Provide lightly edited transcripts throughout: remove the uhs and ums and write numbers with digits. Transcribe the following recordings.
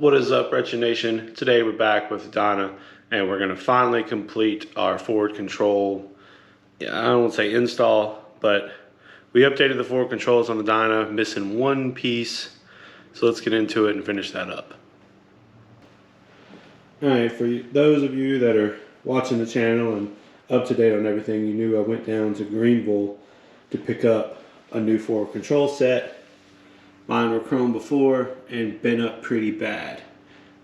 What is up, Wretched Nation? Today we're back with Dyna, and we're going to finally complete our forward control. I don't want to say install, but we updated the forward controls on the Dyna, missing one piece. So let's get into it and finish that up. Alright, for those of you that are watching the channel and up to date on everything, you knew I went down to Greenville to pick up a new forward control set. Mine were chrome before and bent up pretty bad.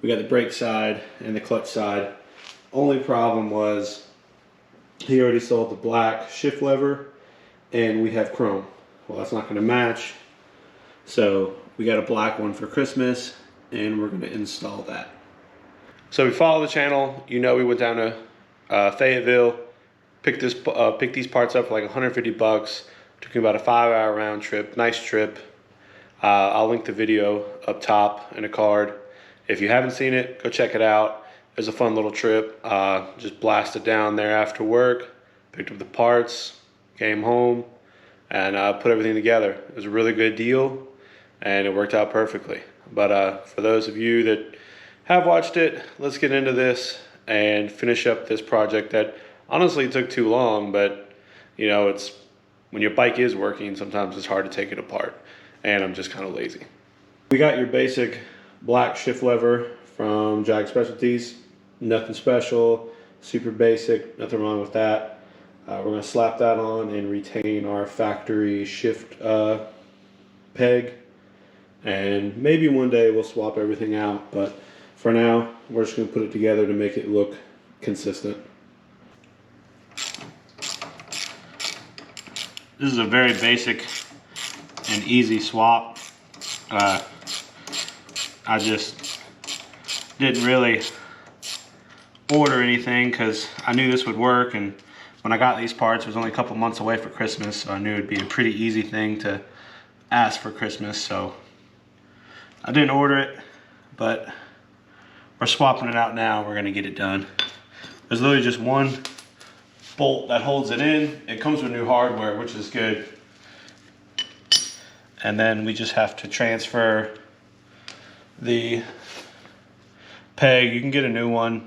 We got the brake side and the clutch side. Only problem was he already sold the black shift lever and we have chrome. Well, that's not going to match. So we got a black one for Christmas and we're going to install that. So if you follow the channel, you know we went down to Fayetteville, picked these parts up for like 150 bucks. Took me about a 5-hour round trip. Nice trip. I'll link the video up top in a card. If you haven't seen it, go check it out. It was a fun little trip. Just blasted down there after work, picked up the parts, came home, and put everything together. It was a really good deal, and it worked out perfectly. But for those of you that have watched it, let's get into this and finish up this project that honestly took too long, but you know, it's when your bike is working, sometimes it's hard to take it apart. And I'm just kind of lazy. We got your basic black shift lever from Specialties. Nothing special, super basic, nothing wrong with that. We're going to slap that on and retain our factory shift peg. And maybe one day we'll swap everything out, but for now, we're just going to put it together to make it look consistent. This is a very basic and easy swap. I just didn't really order anything because I knew this would work, and when I got these parts it was only a couple months away for Christmas, so I knew it'd be a pretty easy thing to ask for Christmas, so I didn't order it, but we're swapping it out now. We're gonna get it done. There's literally just one bolt that holds it in. It comes with new hardware, which is good. And then we just have to transfer the peg. You can get a new one.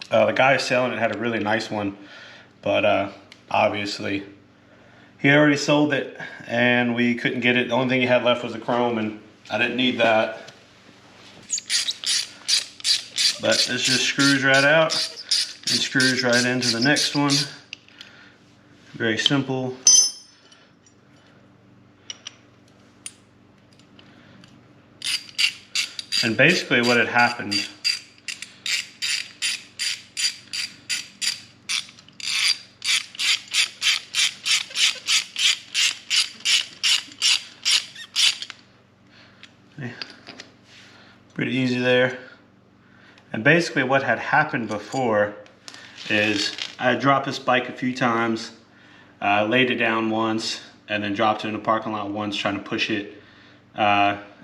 The guy selling it had a really nice one, but obviously he had already sold it and we couldn't get it. The only thing he had left was the chrome, and I didn't need that. But this just screws right out and screws right into the next one. Very simple. And basically what had happened pretty easy there. And basically what had happened before is I had dropped this bike a few times, laid it down once, and then dropped it in a parking lot once trying to push it.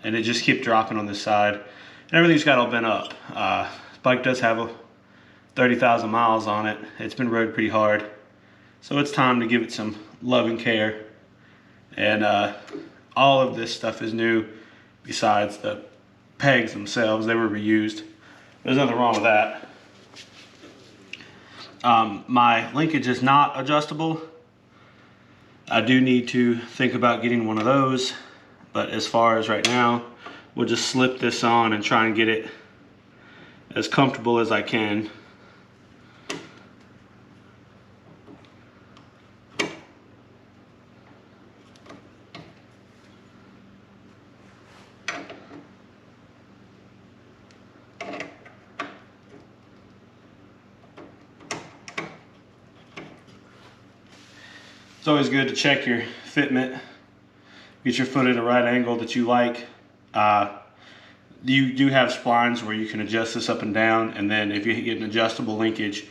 And it just kept dropping on this side. And everything's got all bent up. This bike does have 30,000 miles on it. It's been rode pretty hard. So it's time to give it some love and care. And all of this stuff is new besides the pegs themselves. They were reused. There's nothing wrong with that. My linkage is not adjustable. I do need to think about getting one of those. But as far as right now, we'll just slip this on and try and get it as comfortable as I can. It's always good to check your fitment. Get your foot at a right angle that you like. You do have splines where you can adjust this up and down, and then if you get an adjustable linkage,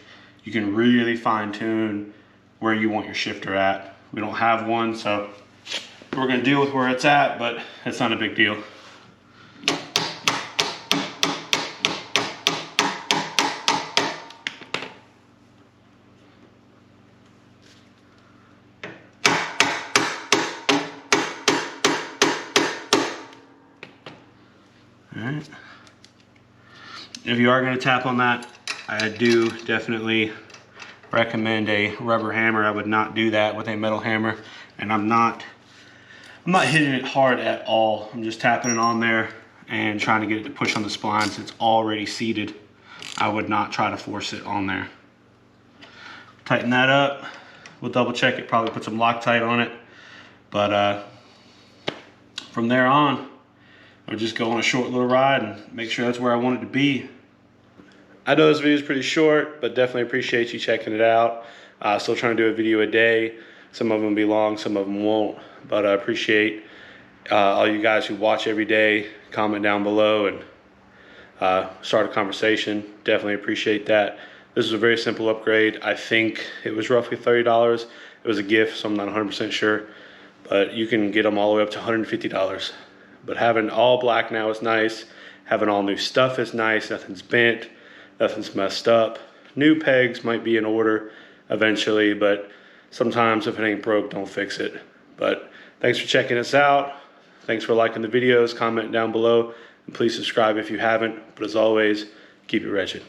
you can really fine tune where you want your shifter at. We don't have one, so we're gonna deal with where it's at, but it's not a big deal. All right. If you are going to tap on that, I do definitely recommend a rubber hammer. I would not do that with a metal hammer, and I'm not hitting it hard at all. I'm just tapping it on there and trying to get it to push on the spline since it's already seated. I would not try to force it on there. Tighten that up. We'll double check it, probably put some Loctite on it. But from there on, I'll just go on a short little ride and make sure that's where I want it to be. I know this video is pretty short, but definitely appreciate you checking it out. Still trying to do a video a day. Some of them will be long, some of them won't. But I appreciate all you guys who watch every day, comment down below, and start a conversation. Definitely appreciate that. This is a very simple upgrade. I think it was roughly $30. It was a gift, so I'm not 100% sure. But you can get them all the way up to $150. But having all black now is nice. Having all new stuff is nice. Nothing's bent, nothing's messed up. New pegs might be in order eventually, but sometimes if it ain't broke, don't fix it. But thanks for checking us out. Thanks for liking the videos, comment down below, and please subscribe if you haven't. But as always, keep it wretched.